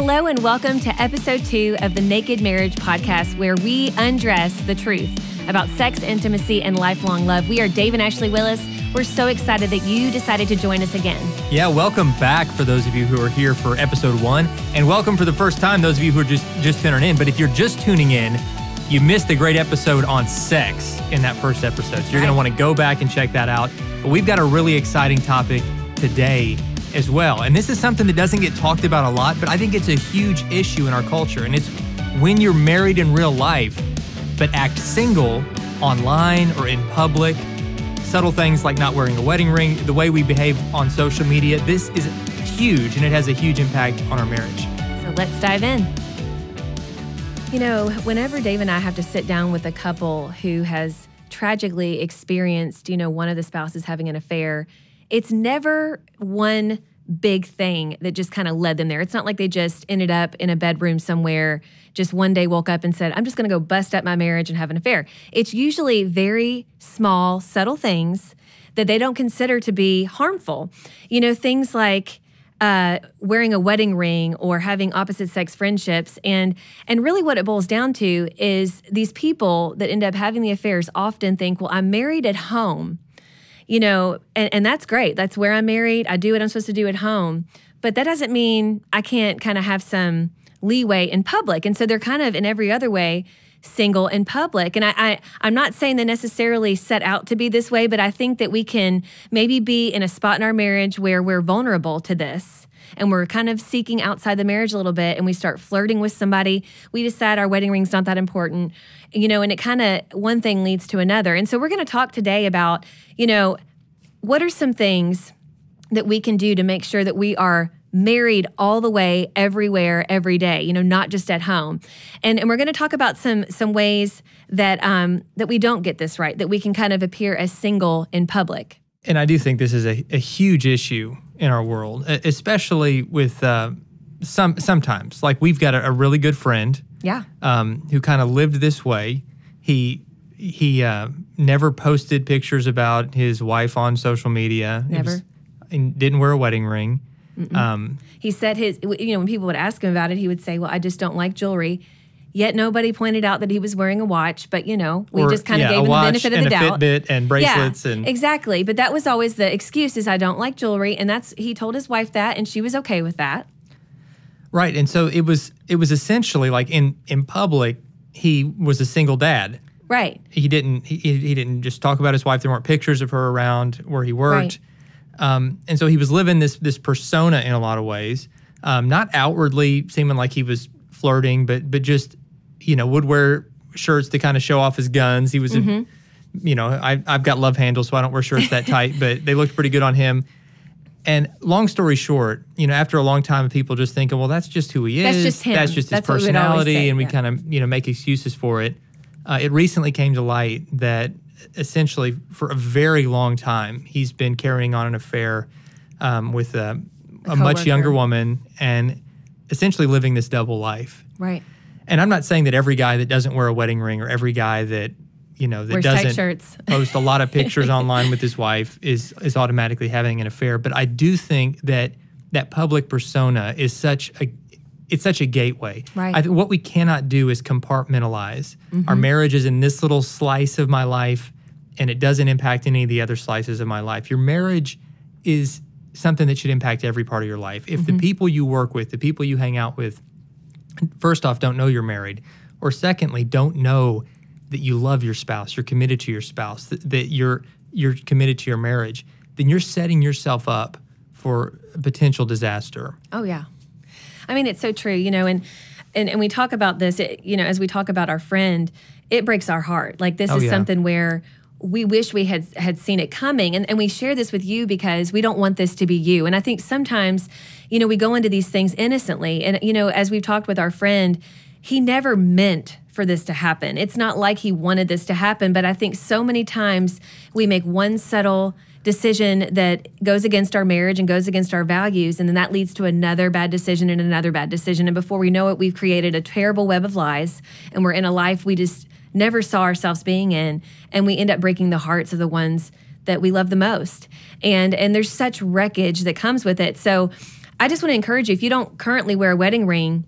Hello and welcome to episode 2 of the Naked Marriage Podcast, where we undress the truth about sex, intimacy, and lifelong love. We are Dave and Ashley Willis. We're so excited that you decided to join us again. Yeah, welcome back for those of you who are here for episode 1, and welcome for the first time those of you who are just tuning in. But if you're just tuning in, you missed a great episode on sex in that first episode. So you're going to want to go back and check that out. But we've got a really exciting topic today as well. And this is something that doesn't get talked about a lot, but I think it's a huge issue in our culture. And it's when you're married in real life, but act single online or in public. Subtle things like not wearing a wedding ring, the way we behave on social media. This is huge, and it has a huge impact on our marriage. So let's dive in. You know, whenever Dave and I have to sit down with a couple who has tragically experienced, one of the spouses having an affair, it's never one big thing that just kind of led them there. It's not like they just ended up in a bedroom somewhere, just one day woke up and said, I'm just going to go bust up my marriage and have an affair. It's usually very small, subtle things that they don't consider to be harmful. Things like wearing a wedding ring or having opposite sex friendships. And really what it boils down to is these people that end up having the affairs often think, well, I'm married at home. And that's great. That's where I'm married. I do what I'm supposed to do at home. But that doesn't mean I can't kind of have some leeway in public. And so they're kind of in every other way single in public. And I'm not saying they necessarily set out to be this way, but I think that we can maybe be in a spot in our marriage where we're vulnerable to this. And we're kind of seeking outside the marriage a little bit, and we start flirting with somebody. We decide our wedding ring's not that important, and it kind of, one thing leads to another. And so we're going to talk today about, what are some things that we can do to make sure that we are married all the way, everywhere, every day, not just at home. And we're going to talk about some ways that that we don't get this right, that we can kind of appear as single in public. And I do think this is a huge issue in our world, especially with sometimes. Like, we've got a really good friend, who kind of lived this way. He never posted pictures about his wife on social media. Never. And didn't wear a wedding ring. He said when people would ask him about it, he would say, well, I just don't like jewelry. Yet nobody pointed out that he was wearing a watch, but we just kind of gave him the benefit of the doubt. A Fitbit and bracelets. Yeah, exactly. But that was always the excuse, is I don't like jewelry, and he told his wife that, and she was okay with that. Right, and so it was essentially like in public, he was a single dad. Right. He didn't just talk about his wife. There weren't pictures of her around where he worked. Right. And so he was living this persona in a lot of ways, not outwardly seeming like he was flirting, but just, would wear shirts to kind of show off his guns. He was, I've got love handles, so I don't wear shirts that tight, but they looked pretty good on him. And long story short, after a long time of people just thinking, well, that's just who he is. That's just him. That's just his personality, and we kind of, make excuses for it. It recently came to light that essentially for a very long time, he's been carrying on an affair with a much younger woman and essentially living this double life. Right. And I'm not saying that every guy that doesn't wear a wedding ring or every guy that, that wears doesn't tight shirts. post a lot of pictures online with his wife is automatically having an affair. But I do think that public persona is such a gateway. Right. What we cannot do is compartmentalize. Our marriage is in this little slice of my life, and it doesn't impact any of the other slices of my life. Your marriage is something that should impact every part of your life. If the people you work with, the people you hang out with, first off, don't know you're married, or secondly, don't know that you love your spouse, you're committed to your spouse, that you're committed to your marriage, then you're setting yourself up for a potential disaster. Oh, yeah. I mean, it's so true, and we talk about this, as we talk about our friend, it breaks our heart. Like, this is something where we wish we had seen it coming. And we share this with you because we don't want this to be you. And I think sometimes, we go into these things innocently. And, as we've talked with our friend, he never meant for this to happen. It's not like he wanted this to happen. But I think so many times we make one subtle decision that goes against our marriage and goes against our values, and then that leads to another bad decision and another bad decision. And before we know it, we've created a terrible web of lies, and we're in a life we just never saw ourselves being in, and we end up breaking the hearts of the ones that we love the most. And there's such wreckage that comes with it. So I just want to encourage you, if you don't currently wear a wedding ring,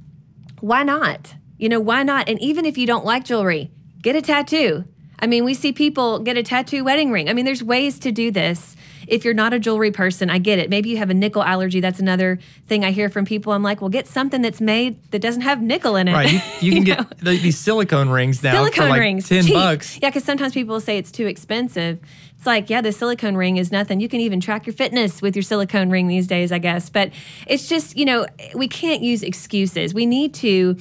why not? Why not? And even if you don't like jewelry, get a tattoo. I mean, we see people get a tattoo wedding ring. I mean, there's ways to do this. If you're not a jewelry person, I get it. Maybe you have a nickel allergy. That's another thing I hear from people. I'm like, well, get something that's made that doesn't have nickel in it. Right. You can get these silicone rings now for like $10. Yeah, because sometimes people say it's too expensive. It's like, yeah, the silicone ring is nothing. You can even track your fitness with your silicone ring these days, I guess. But it's just, we can't use excuses. We need to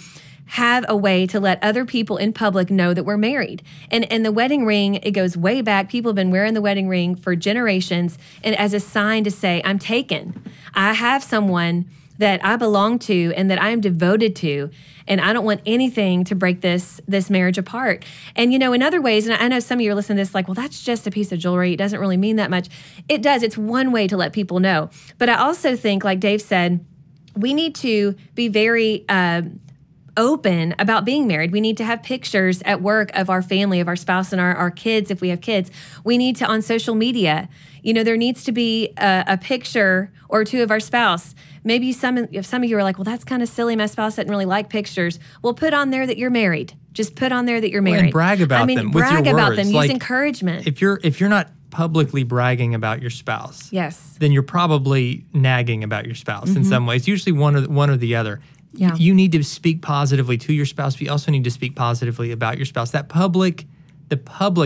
have a way to let other people in public know that we're married. And the wedding ring, it goes way back. People have been wearing the wedding ring for generations, and as a sign to say, I'm taken. I have someone that I belong to and that I am devoted to, and I don't want anything to break this marriage apart. And, in other ways, and I know some of you are listening to this like, well, that's just a piece of jewelry. It doesn't really mean that much. It does. It's one way to let people know. But I also think, like Dave said, we need to be very open about being married. We need to have pictures at work of our family, of our spouse and our kids, if we have kids. We need to, on social media, there needs to be a picture or two of our spouse. Maybe some of you are like, well, that's kind of silly. My spouse doesn't really like pictures. Well, put on there that you're married. Just put on there that you're married. And brag about them with your words. Brag about them. Use encouragement. If you're not publicly bragging about your spouse, yes, then you're probably nagging about your spouse in some ways. Usually one or the other. Yeah. You need to speak positively to your spouse, but you also need to speak positively about your spouse. The public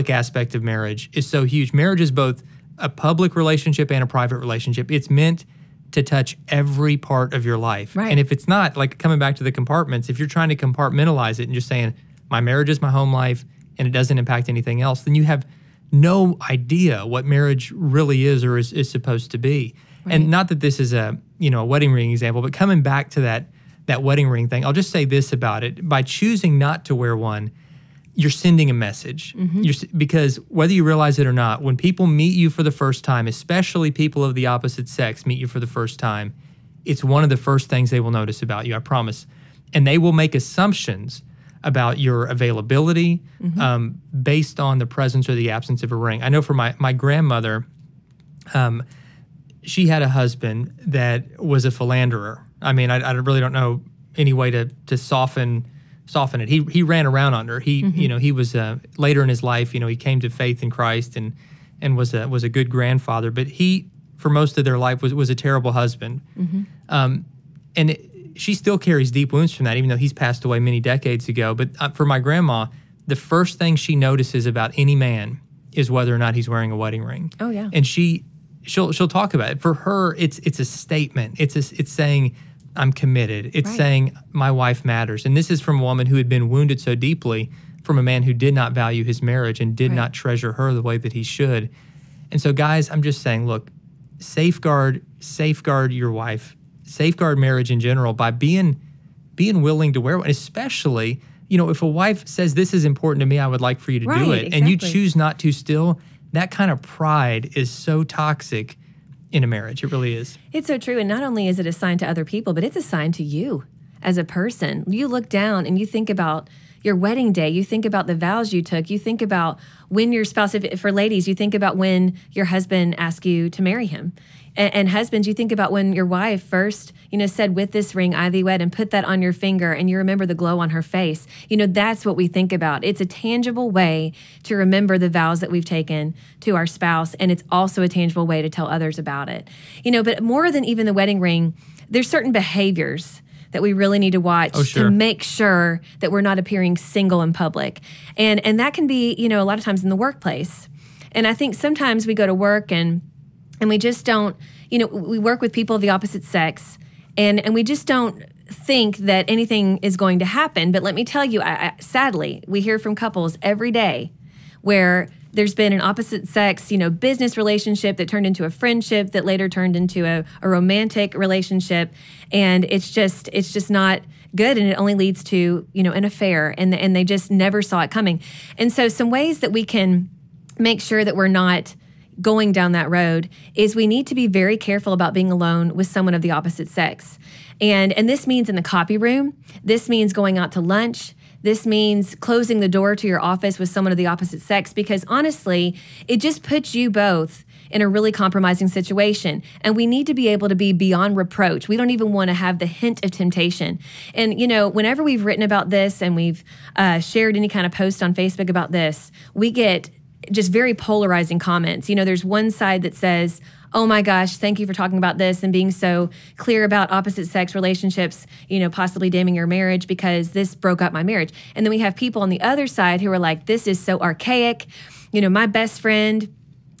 aspect of marriage is so huge. Marriage is both a public relationship and a private relationship. It's meant to touch every part of your life. Right. And if it's not, like coming back to the compartments, if you're trying to compartmentalize it and just saying, my marriage is my home life and it doesn't impact anything else, then you have no idea what marriage really is or is supposed to be. Right. And not that this is a wedding ring example, but coming back to that wedding ring thing, I'll just say this about it. By choosing not to wear one, you're sending a message. Because whether you realize it or not, when people meet you for the first time, especially people of the opposite sex meet you for the first time, it's one of the first things they will notice about you, I promise. And they will make assumptions about your availability based on the presence or the absence of a ring. I know for my grandmother, she had a husband that was a philanderer. I mean, I really don't know any way to soften it. He ran around on her. He was later in his life. He came to faith in Christ and was a good grandfather. But he, for most of their life, was a terrible husband. She still carries deep wounds from that, even though he's passed away many decades ago. But for my grandma, the first thing she notices about any man is whether or not he's wearing a wedding ring. Oh yeah, and she'll talk about it. For her, it's a statement. It's saying, I'm committed. It's saying my wife matters. And this is from a woman who had been wounded so deeply from a man who did not value his marriage and did not treasure her the way that he should. And so, guys, I'm just saying, look, safeguard your wife, safeguard marriage in general by being willing to wear one, especially, if a wife says, this is important to me, I would like for you to do it, and you choose not to still, that kind of pride is so toxic in a marriage. It really is. It's so true. And not only is it a sign to other people, but it's a sign to you as a person. You look down and you think about your wedding day. You think about the vows you took. You think about when your spouse, for ladies, you think about when your husband asked you to marry him. And husbands, you think about when your wife first, said, with this ring I thee wed, and put that on your finger, and you remember the glow on her face. That's what we think about. It's a tangible way to remember the vows that we've taken to our spouse, and it's also a tangible way to tell others about it. But more than even the wedding ring, there's certain behaviors that we really need to watch to make sure that we're not appearing single in public. And that can be, a lot of times in the workplace. And I think sometimes we go to work and we just don't, we work with people of the opposite sex, and we just don't think that anything is going to happen. But let me tell you, sadly, we hear from couples every day where there's been an opposite sex, business relationship that turned into a friendship that later turned into a romantic relationship. And it's just not good, and it only leads to, an affair, and they just never saw it coming. And so some ways that we can make sure that we're not going down that road is we need to be very careful about being alone with someone of the opposite sex. And this means in the copy room. This means going out to lunch. This means closing the door to your office with someone of the opposite sex, because honestly, it just puts you both in a really compromising situation. And we need to be able to be beyond reproach. We don't even want to have the hint of temptation. And, whenever we've written about this and we've shared any kind of post on Facebook about this, we get just very polarizing comments. There's one side that says, oh my gosh, thank you for talking about this and being so clear about opposite sex relationships, possibly damning your marriage because this broke up my marriage. And then we have people on the other side who are like, this is so archaic. My best friend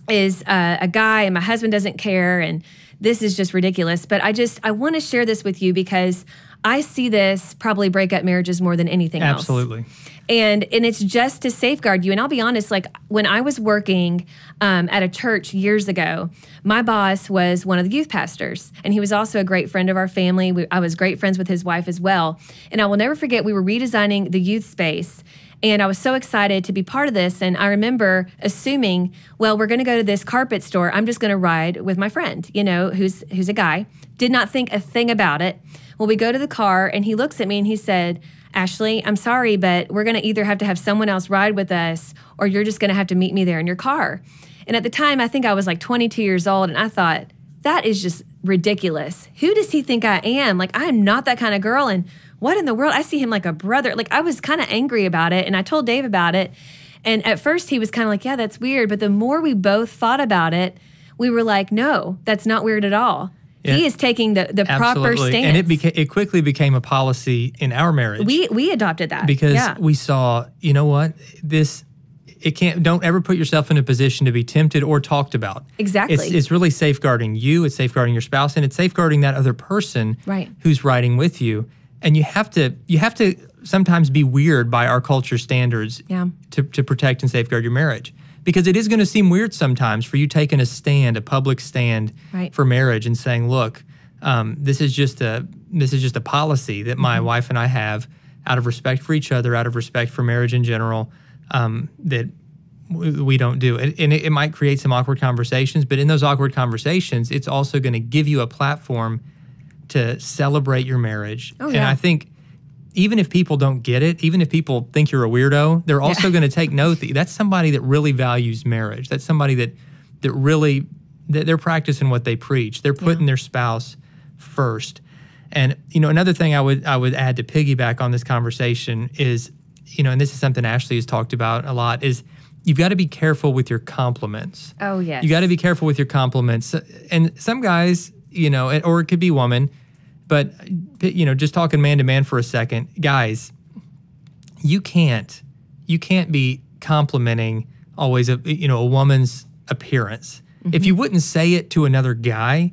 is a guy and my husband doesn't care and this is just ridiculous. But I want to share this with you because I see this probably break up marriages more than anything else. Absolutely. And it's just to safeguard you. And I'll be honest, like when I was working at a church years ago, my boss was one of the youth pastors. And he was also a great friend of our family. I was great friends with his wife as well. And I will never forget, we were redesigning the youth space. And I was so excited to be part of this. And I remember assuming, well, we're going to go to this carpet store. I'm just going to ride with my friend, who's a guy. Did not think a thing about it. Well, we go to the car and he looks at me and he said, Ashley, I'm sorry, but we're going to either have to have someone else ride with us or you're just going to have to meet me there in your car. And at the time, I think I was like 22 years old and I thought, that is just ridiculous. Who does he think I am? Like, I am not that kind of girl. And what in the world? I see him like a brother. Like, I was kind of angry about it and I told Dave about it. And at first he was kind of like, yeah, that's weird. But the more we both thought about it, we were like, no, that's not weird at all. Yeah. He is taking the proper stance. And it quickly became a policy in our marriage. We adopted that. Because we saw, you know what, don't ever put yourself in a position to be tempted or talked about. Exactly. It's really safeguarding you, it's safeguarding your spouse, and it's safeguarding that other person who's riding with you. And you have to sometimes be weird by our culture standards to protect and safeguard your marriage. Because it is going to seem weird sometimes for you taking a public stand for marriage and saying, look, this is just a policy that my wife and I have out of respect for each other, out of respect for marriage in general, that we don't do. And it might create some awkward conversations, but in those awkward conversations, it's also going to give you a platform to celebrate your marriage. Oh, and I think even if people don't get it, even if people think you're a weirdo, they're also going to take note that that's somebody that really values marriage. That's somebody that they're practicing what they preach. They're putting their spouse first. And, another thing I would add to piggyback on this conversation is, and this is something Ashley has talked about a lot, is you've got to be careful with your compliments. Oh, yes. You got to be careful with your compliments. And some guys, or it could be woman, but, just talking man to man for a second, guys, you can't be complimenting always a woman's appearance. Mm-hmm. If you wouldn't say it to another guy,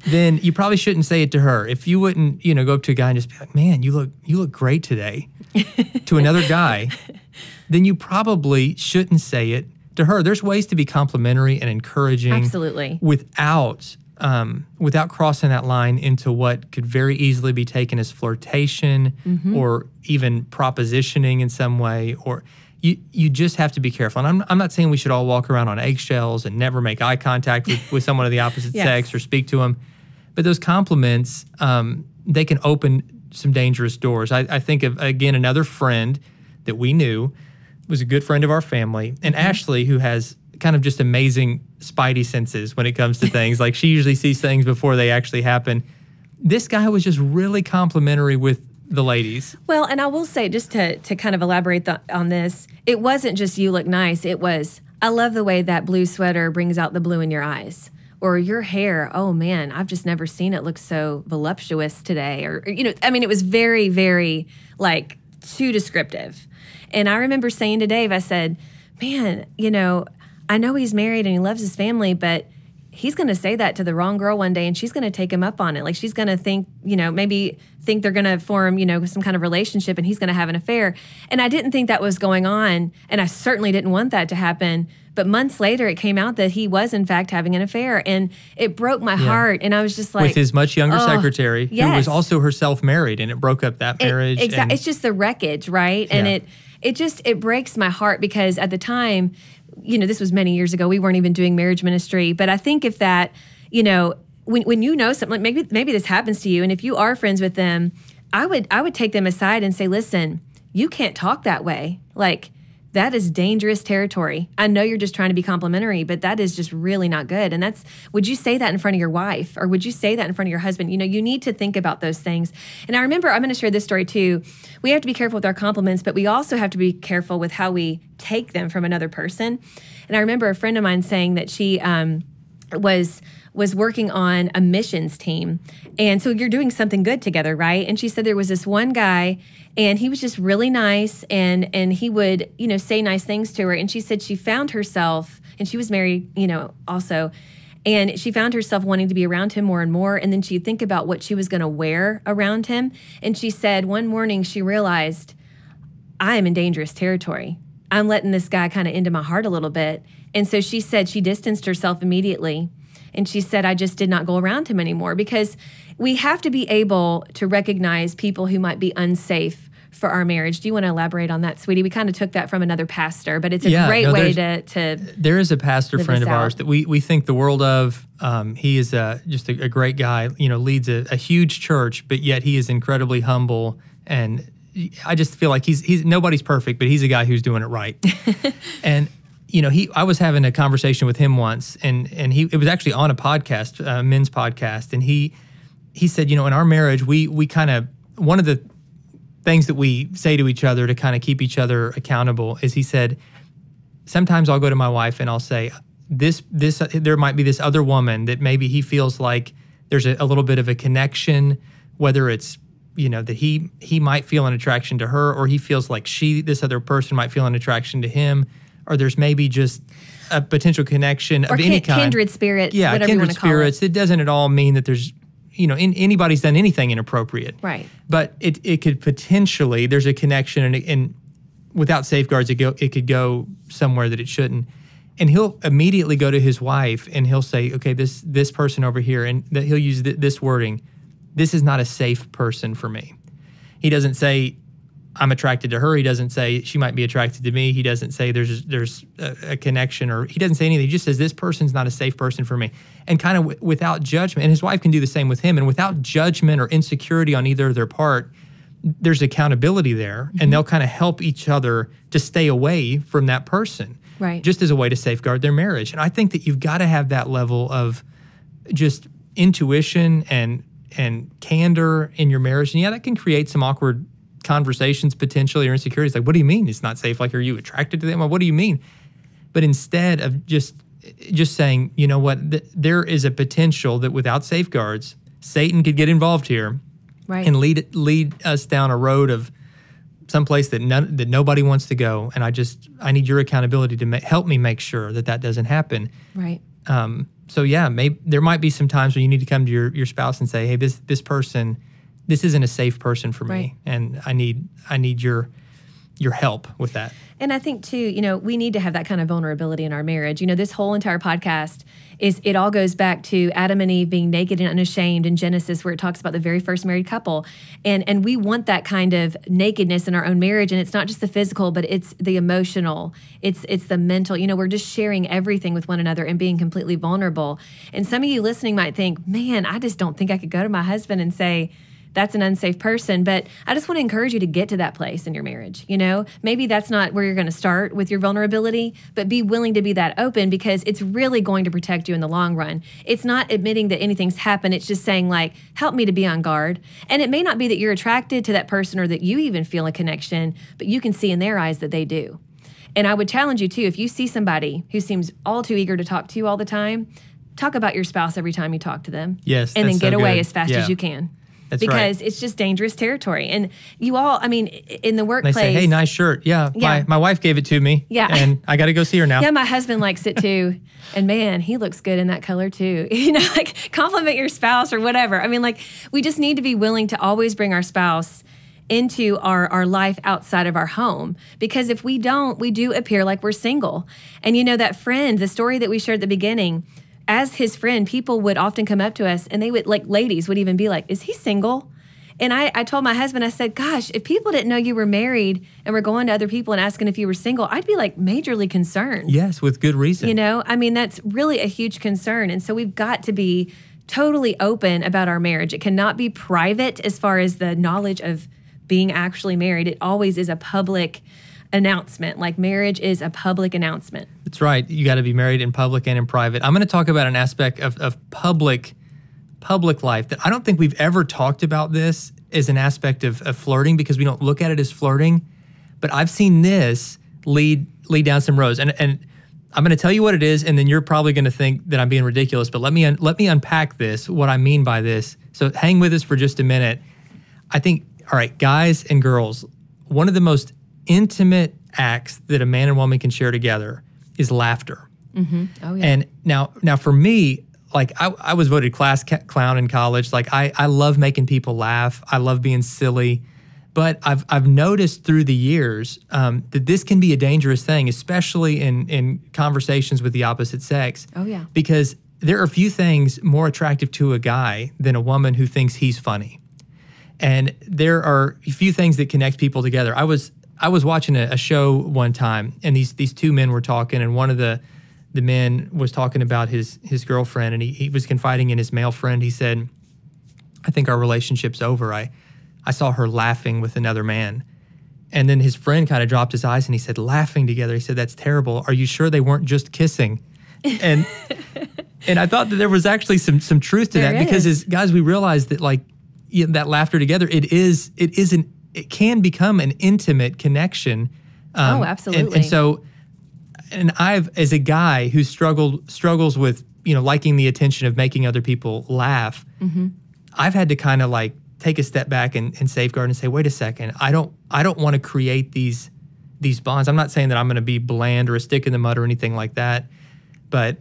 then you probably shouldn't say it to her. If you wouldn't, go up to a guy and just be like, man, you look great today to another guy, then you probably shouldn't say it to her. There's ways to be complimentary and encouraging. Absolutely. Without crossing that line into what could very easily be taken as flirtation or even propositioning in some way. Or you just have to be careful. And I'm not saying we should all walk around on eggshells and never make eye contact with someone of the opposite sex or speak to them. But those compliments, they can open some dangerous doors. I think of, again, another friend that we knew was a good friend of our family. And Ashley, who has kind of just amazing spidey senses when it comes to things. Like, she usually sees things before they actually happen. This guy was just really complimentary with the ladies. Well, and I will say, just to kind of elaborate on this, it wasn't just you look nice. It was, I love the way that blue sweater brings out the blue in your eyes. Or your hair, oh man, I've just never seen it look so voluptuous today. Or, it was very, very, too descriptive. And I remember saying to Dave, I said, man, I know he's married and he loves his family, but he's going to say that to the wrong girl one day and she's going to take him up on it. Like, she's going to think, maybe think they're going to form, some kind of relationship and he's going to have an affair. And I didn't think that was going on. And I certainly didn't want that to happen. But months later, it came out that he was, in fact, having an affair. And it broke my heart. And I was just like... With his much younger secretary, who was also herself married, and it broke up that marriage. Exactly. It's just the wreckage, right? And it breaks my heart because at the time... this was many years ago. We weren't even doing marriage ministry. But I think if that, when you know something, like maybe this happens to you, and if you are friends with them, I would take them aside and say, listen, you can't talk that way. Like, that is dangerous territory. I know you're just trying to be complimentary, but that is just really not good. And would you say that in front of your wife, or would you say that in front of your husband? You need to think about those things. And I remember, I'm going to share this story too. We have to be careful with our compliments, but we also have to be careful with how we take them from another person. And I remember a friend of mine saying that she was working on a missions team. And so you're doing something good together, right? And she said there was this one guy, and he was just really nice, and he would, say nice things to her. And she said she found herself, and she was married, also, and she found herself wanting to be around him more and more. And then she'd think about what she was going to wear around him. And she said one morning she realized, I am in dangerous territory. I'm letting this guy kind of into my heart a little bit. And so she said she distanced herself immediately. And she said, I just did not go around him anymore, because we have to be able to recognize people who might be unsafe for our marriage. Do you want to elaborate on that, sweetie? We kind of took that from another pastor, but it's a great way to There is a pastor friend of ours that we think the world of. He is just a great guy, leads a huge church, but yet he is incredibly humble. And I just feel like he's nobody's perfect, but he's a guy who's doing it right. And I was having a conversation with him once, and it was actually on a podcast, a men's podcast, and he said, in our marriage, we kind of, one of the things that we say to each other to kind of keep each other accountable is, he said, sometimes I'll go to my wife and I'll say, there might be this other woman that maybe he feels like there's a little bit of a connection, whether it's, that he might feel an attraction to her, or he feels like this other person might feel an attraction to him, or there's maybe just a potential connection of any kind. Kindred spirits, yeah, whatever you want to call spirits. It doesn't at all mean that there's, anybody's done anything inappropriate. Right. But it could potentially, there's a connection, and without safeguards, it could go somewhere that it shouldn't. And he'll immediately go to his wife and he'll say, okay, this person over here, and that he'll use this wording, this is not a safe person for me. He doesn't say, I'm attracted to her. He doesn't say she might be attracted to me. He doesn't say there's a connection, or he doesn't say anything. He just says this person's not a safe person for me. And kind of without judgment, and his wife can do the same with him, and without judgment or insecurity on either of their part, there's accountability there, and they'll kind of help each other to stay away from that person, right? Just as a way to safeguard their marriage. And I think that you've got to have that level of just intuition and candor in your marriage. And yeah, that can create some awkward conversations potentially, or insecurities. Like, what do you mean it's not safe? Like, are you attracted to them? Well, what do you mean? But instead of just saying, you know what, there is a potential that without safeguards, Satan could get involved here, right, and lead us down a road of someplace that nobody wants to go. And I need your accountability to help me make sure that doesn't happen. Right. So yeah, maybe there might be some times when you need to come to your spouse and say, hey, this person, this isn't a safe person for me, right, and I need your help with that. And I think too, we need to have that kind of vulnerability in our marriage. This whole entire podcast it all goes back to Adam and Eve being naked and unashamed in Genesis, where it talks about the very first married couple. And we want that kind of nakedness in our own marriage. And it's not just the physical, but it's the emotional, it's the mental. We're just sharing everything with one another and being completely vulnerable. And some of you listening might think, man, I just don't think I could go to my husband and say, that's an unsafe person. But I just want to encourage you to get to that place in your marriage. Maybe that's not where you're going to start with your vulnerability, but be willing to be that open, because it's really going to protect you in the long run. It's not admitting that anything's happened. It's just saying, like, help me to be on guard. And it may not be that you're attracted to that person or that you even feel a connection, but you can see in their eyes that they do. And I would challenge you too, if you see somebody who seems all too eager to talk to you all the time, talk about your spouse every time you talk to them. Yes, and then get so away good. as fast as you can. That's because right. It's just dangerous territory. And you all, in the workplace. They say, hey, nice shirt. Yeah, my wife gave it to me. Yeah. And I got to go see her now. Yeah, my husband likes it too. And man, he looks good in that color too. Like, compliment your spouse or whatever. We just need to be willing to always bring our spouse into our life outside of our home. Because if we don't, we do appear like we're single. And that friend, the story that we shared at the beginning, as his friend, people would often come up to us and they would, ladies would even be like, is he single? And I told my husband, I said, gosh, if people didn't know you were married and were going to other people and asking if you were single, I'd be majorly concerned. Yes, with good reason. That's really a huge concern. And so we've got to be totally open about our marriage. It cannot be private as far as the knowledge of being actually married. It always is a public announcement. Like marriage is a public announcement. That's right. You got to be married in public and in private. I'm going to talk about an aspect of public life that I don't think we've ever talked about this as an aspect of flirting, because we don't look at it as flirting. But I've seen this lead down some roads. And I'm going to tell you what it is, and then you're probably going to think that I'm being ridiculous. But let me unpack this, what I mean by this. So hang with us for just a minute. I think, all right, guys and girls, one of the most intimate acts that a man and woman can share together is laughter. Mm-hmm. Oh, yeah. And now for me, like I was voted class clown in college. Like I love making people laugh. I love being silly. But I've noticed through the years that this can be a dangerous thing, especially in conversations with the opposite sex. Oh, yeah. Because there are few things more attractive to a guy than a woman who thinks he's funny. And there are a few things that connect people together. I was watching a show one time, and these two men were talking, and one of the men was talking about his girlfriend, and he was confiding in his male friend. He said, "I think our relationship's over. I saw her laughing with another man." And then his friend kind of dropped his eyes and he said, "Laughing together." He said, "That's terrible. Are you sure they weren't just kissing?" And I thought that there was actually some truth to that, because as guys, we realize that like that laughter together, it can become an intimate connection. Oh, absolutely. And so I've, as a guy who struggles with, liking the attention of making other people laugh, mm-hmm. I've had to kind of like take a step back and safeguard and say, wait a second, I don't want to create these bonds. I'm not saying that I'm going to be bland or a stick in the mud or anything like that, but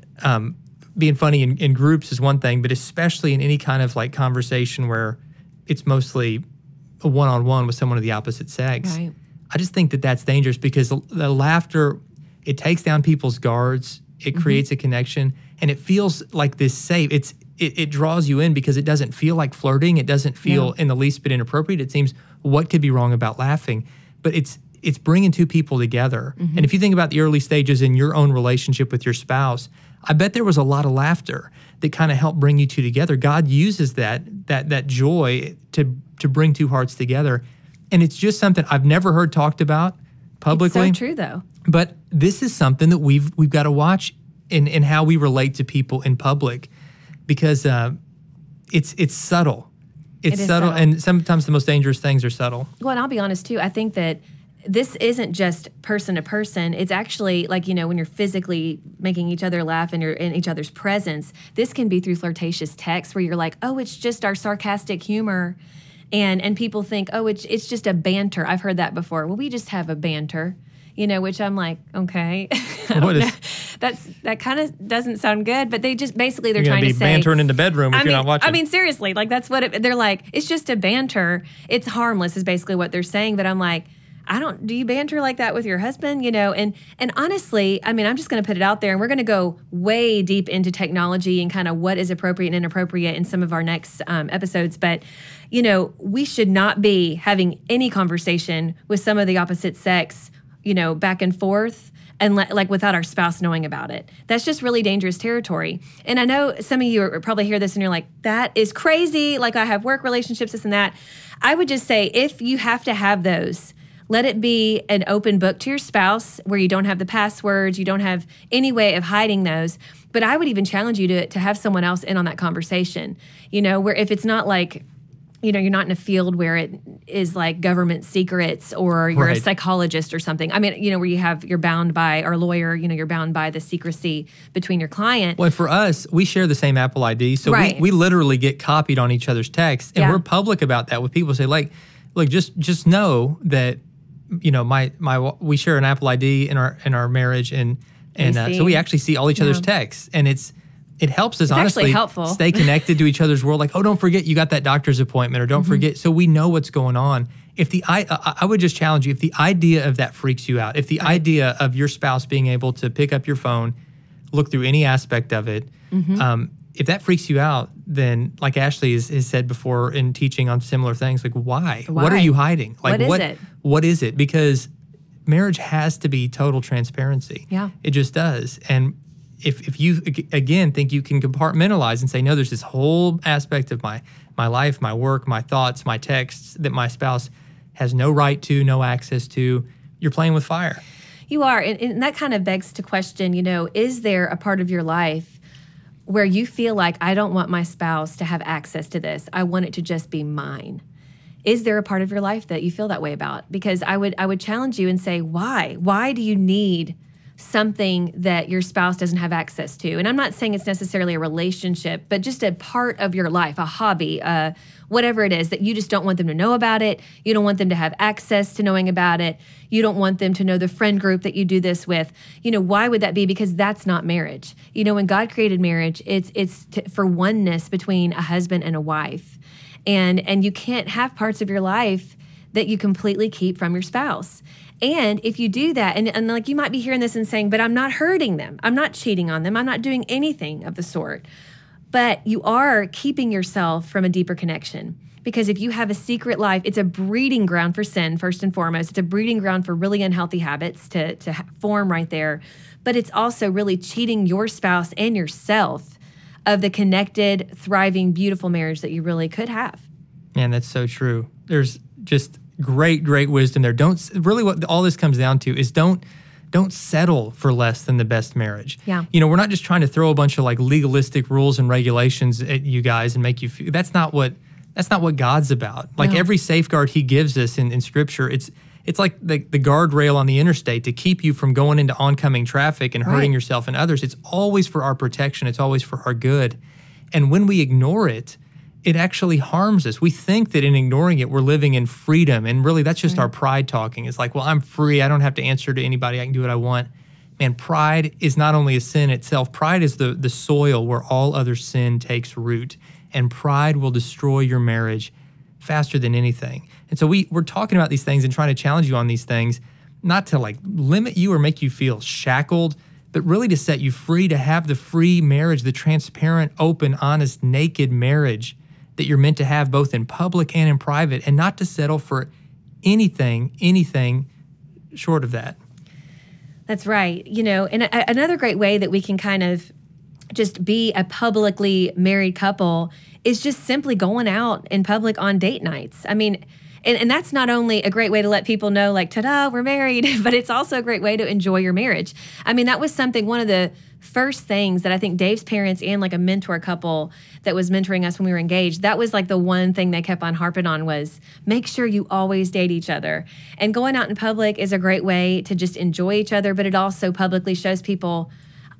being funny in groups is one thing, but especially in any kind of like conversation where it's mostly a one-on-one with someone of the opposite sex. Right. I just think that that's dangerous, because the laughter, it takes down people's guards, it creates a connection, and it feels like this safe. It draws you in because it doesn't feel like flirting. It doesn't feel in the least bit inappropriate. It seems, what could be wrong about laughing? But it's bringing two people together. Mm-hmm. And if you think about the early stages in your own relationship with your spouse, I bet there was a lot of laughter that kind of helped bring you two together. God uses that joy to bring two hearts together. And it's just something I've never heard talked about publicly. It's so true, though. But this is something that we've got to watch in how we relate to people in public, because it's subtle. It's subtle, and sometimes the most dangerous things are subtle. Well, and I'll be honest, too. I think that this isn't just person to person. It's actually like, when you're physically making each other laugh and you're in each other's presence, this can be through flirtatious texts where you're like, oh, it's just our sarcastic humor. And people think, oh, it's just a banter. I've heard that before. Well, we just have a banter, which I'm like, okay. That kind of doesn't sound good, but they just basically they're trying to say bantering in the bedroom if you're not watching. I mean, seriously, like that's what they're like. It's just a banter. It's harmless is basically what they're saying. But I'm like, do you banter like that with your husband? And honestly, I mean, I'm just going to put it out there, and we're going to go way deep into technology and kind of what is appropriate and inappropriate in some of our next episodes. But, we should not be having any conversation with some of the opposite sex, back and forth, and like without our spouse knowing about it. That's just really dangerous territory. And I know some of you are probably hear this and you're like, that is crazy. Like I have work relationships, this and that. I would just say, if you have to have those, let it be an open book to your spouse where you don't have the passwords, you don't have any way of hiding those. But I would even challenge you to have someone else in on that conversation, where if it's not like, you're not in a field where it is like government secrets or you're a psychologist or something. I mean, where you're bound by, or a lawyer, you're bound by the secrecy between your client. Well, for us, we share the same Apple ID. So we literally get copied on each other's texts. And we're public about that with people. Say, like, look, just know that, we share an Apple ID in our marriage, and so we actually see all each other's texts, and it helps us honestly stay connected to each other's world. Like, oh, don't forget you got that doctor's appointment, or don't forget, so we know what's going on. If I would just challenge you, if the idea of that freaks you out, if the idea of your spouse being able to pick up your phone, look through any aspect of it, if that freaks you out, then like Ashley has said before in teaching on similar things, like why? What are you hiding? Like what is it? What is it? Because marriage has to be total transparency. Yeah. It just does. And if you, again, think you can compartmentalize and say, no, there's this whole aspect of my life, my work, my thoughts, my texts that my spouse has no right to, no access to, you're playing with fire. You are. And that kind of begs to question, is there a part of your life where you feel like, I don't want my spouse to have access to this. I want it to just be mine. Is there a part of your life that you feel that way about? Because I would challenge you and say, why? Why do you need something that your spouse doesn't have access to? And I'm not saying it's necessarily a relationship, but just a part of your life, a hobby, whatever it is, that you just don't want them to know about it. You don't want them to have access to knowing about it. You don't want them to know the friend group that you do this with. Why would that be? Because that's not marriage. When God created marriage, it's for oneness between a husband and a wife. And you can't have parts of your life that you completely keep from your spouse. And if you do that, and like you might be hearing this and saying, but I'm not hurting them. I'm not cheating on them. I'm not doing anything of the sort. But you are keeping yourself from a deeper connection. Because if you have a secret life, it's a breeding ground for sin, first and foremost. It's a breeding ground for really unhealthy habits to form right there. But it's also really cheating your spouse and yourself of the connected, thriving, beautiful marriage that you really could have. Man, that's so true. There's just great wisdom there. What all this comes down to is don't settle for less than the best marriage. Yeah. We're not just trying to throw a bunch of like legalistic rules and regulations at you guys and make you feel that's not what God's about. Like every safeguard he gives us in Scripture, it's like the guardrail on the interstate to keep you from going into oncoming traffic and hurting yourself and others. It's always for our protection. It's always for our good. And when we ignore it, it actually harms us. We think that in ignoring it, we're living in freedom. And really, that's just our pride talking. It's like, well, I'm free. I don't have to answer to anybody. I can do what I want. Man, pride is not only a sin itself. Pride is the soil where all other sin takes root. And pride will destroy your marriage faster than anything. And so we're talking about these things and trying to challenge you on these things, not to like limit you or make you feel shackled, but really to set you free, to have the free marriage, the transparent, open, honest, naked marriage that you're meant to have both in public and in private, and not to settle for anything short of that. That's right. And another great way that we can kind of just be a publicly married couple is just simply going out in public on date nights. I mean, and that's not only a great way to let people know, like, ta-da, we're married, but it's also a great way to enjoy your marriage. I mean, that was one of the first things that I think Dave's parents and like a mentor couple that was mentoring us when we were engaged, that was like the one thing they kept on harping on was make sure you always date each other. And going out in public is a great way to just enjoy each other, but it also publicly shows people,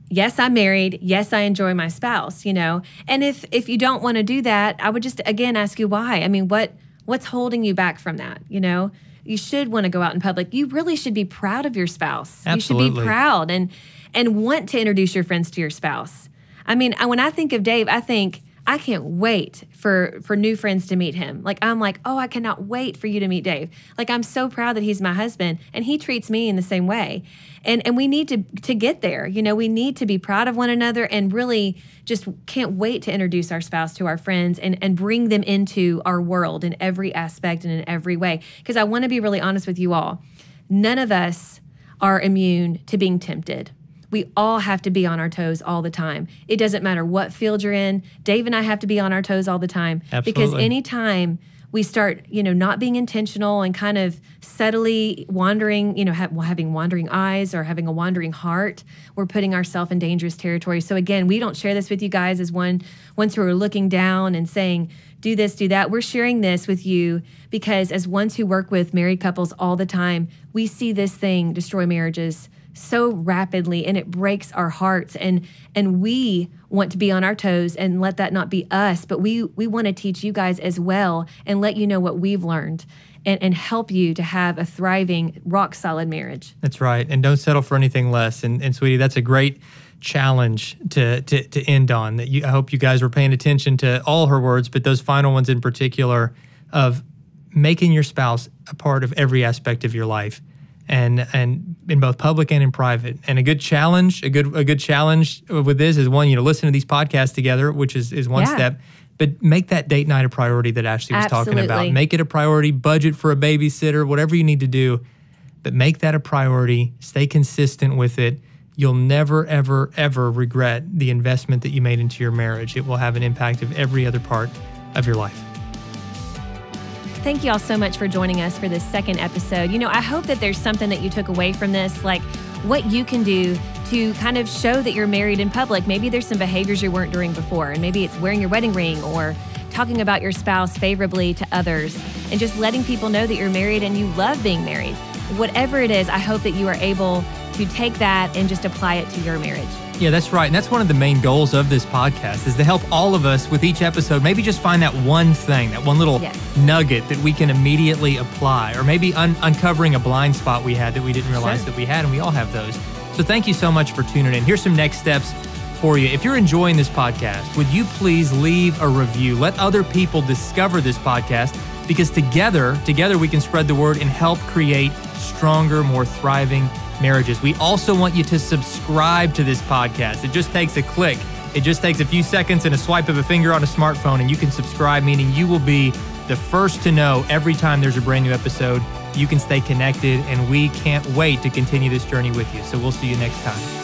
yes, I'm married. Yes, I enjoy my spouse, And if you don't want to do that, I would just, again, ask you why. I mean, what's holding you back from that, You should want to go out in public. You really should be proud of your spouse. Absolutely. You should be proud and want to introduce your friends to your spouse. I mean, when I think of Dave, I think, I can't wait for new friends to meet him. Like, I'm like, oh, I cannot wait for you to meet Dave. Like, I'm so proud that he's my husband, and he treats me in the same way. And we need to get there. We need to be proud of one another and really just can't wait to introduce our spouse to our friends and bring them into our world in every aspect and in every way. Because I want to be really honest with you all. None of us are immune to being tempted. We all have to be on our toes all the time. It doesn't matter what field you're in. Dave and I have to be on our toes all the time. Absolutely. Because anytime we start, not being intentional and kind of subtly wandering, having wandering eyes or having a wandering heart, we're putting ourselves in dangerous territory. So again, we don't share this with you guys as ones who are looking down and saying, do this, do that. We're sharing this with you because as ones who work with married couples all the time, we see this thing destroy marriages so rapidly, and it breaks our hearts, and we want to be on our toes and let that not be us, but we want to teach you guys as well and let you know what we've learned and help you to have a thriving, rock-solid marriage. That's right, and don't settle for anything less. And sweetie, that's a great challenge to end on. I hope you guys were paying attention to all her words, but those final ones in particular of making your spouse a part of every aspect of your life. And in both public and in private. And a good challenge with this is one, listen to these podcasts together, which is one step. But make that date night a priority that Ashley was talking about. Make it a priority, budget for a babysitter, whatever you need to do. But make that a priority, stay consistent with it. You'll never, ever, ever regret the investment that you made into your marriage. It will have an impact of every other part of your life. Thank you all so much for joining us for this second episode. I hope that there's something that you took away from this, like what you can do to kind of show that you're married in public. Maybe there's some behaviors you weren't doing before, and maybe it's wearing your wedding ring or talking about your spouse favorably to others and just letting people know that you're married and you love being married. Whatever it is, I hope that you are able to take that and just apply it to your marriage. Yeah, that's right. And that's one of the main goals of this podcast is to help all of us with each episode, maybe just find that one thing, that one little nugget that we can immediately apply, or maybe uncovering a blind spot we had that we didn't realize that we had, and we all have those. So thank you so much for tuning in. Here's some next steps for you. If you're enjoying this podcast, would you please leave a review? Let other people discover this podcast, because together we can spread the word and help create stronger, more thriving marriages. We also want you to subscribe to this podcast. It just takes a click. It just takes a few seconds and a swipe of a finger on a smartphone, and you can subscribe, meaning you will be the first to know every time there's a brand new episode. You can stay connected, and we can't wait to continue this journey with you. So we'll see you next time.